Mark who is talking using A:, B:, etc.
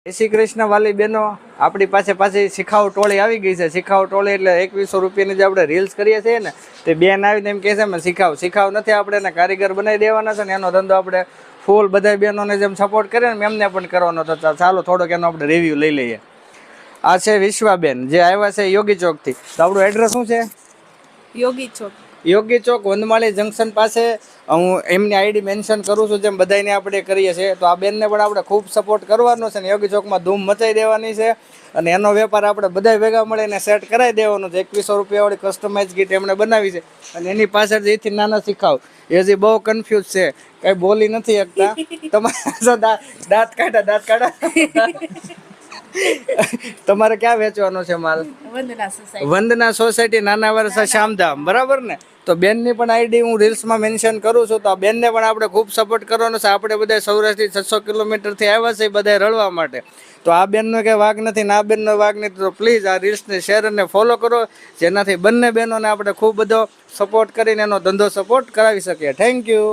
A: જય શ્રી કૃષ્ણ વાલી બહેનો, આપણી પાસે પાછી શિખાઉ ટોળી આવી ગઈ છે. શિખાઉ ટોળી એટલે 2100 રૂપિયાની જે આપણે રીલ્સ કરીએ છીએ ને, તે બેન આવીને એમ કહે છે અમે શિખાઉ નથી, આપણે એને કારીગર બનાવી દેવાના છે ને એનો ધંધો આપણે ફૂલ બધા બહેનોને જેમ સપોર્ટ કરીએ ને એમને પણ કરવાનો હતો. ચાલો થોડોક એનો આપણે રિવ્યૂ લઈ લઈએ. આ છે વિશ્વાબેન જે આવ્યા છે યોગી ચોકથી. તો આપણું એડ્રેસ શું છે?
B: યોગી ચોક.
A: યોગી ચોક વંદમાળી જંકશન પાસે. હું એમની આઈડી મેન્શન કરું છું જેમ બધાને આપણે કરીએ છીએ. તો આ બેનને પણ આપણે ખૂબ સપોર્ટ કરવાનો છે ને યોગી ચોકમાં ધૂમ મચાઈ દેવાની છે. અને એનો વેપાર આપણે બધા ભેગા મળીને સેટ કરાવી દેવાનો છે. 2100 રૂપિયાવાળી કસ્ટમાઇઝ કીટ એમણે બનાવી છે. અને એની પાછળ જેથી નાના શીખાવ એ જે બહુ કન્ફ્યુઝ છે, કઈ બોલી નથી શકતા. તમારે દાંત કાઢા તમારે ક્યાં વેચવાનો છે માલ? વંદના સોસાયટી, નાના વર્ષા શ્યામધામ, બરાબર ને? તો બેનની પણ આઈડી હું રીલ્સમાં મેન્શન કરું છું. તો આ બેનને પણ આપણે ખૂબ સપોર્ટ કરવાનો છે. આપણે બધા સૌરાષ્ટ્રથી 600 કિલોમીટરથી આવ્યા છે બધા રળવા માટે. તો આ બેનનો કંઈ વાગ નથી ને આ બેનનો વાગ નથી. તો પ્લીઝ આ રીલ્સને શેર અને ફોલો કરો, જેનાથી બંને બહેનોને આપણે ખૂબ બધો સપોર્ટ કરીને એનો ધંધો સપોર્ટ કરાવી શકીએ. Thank you.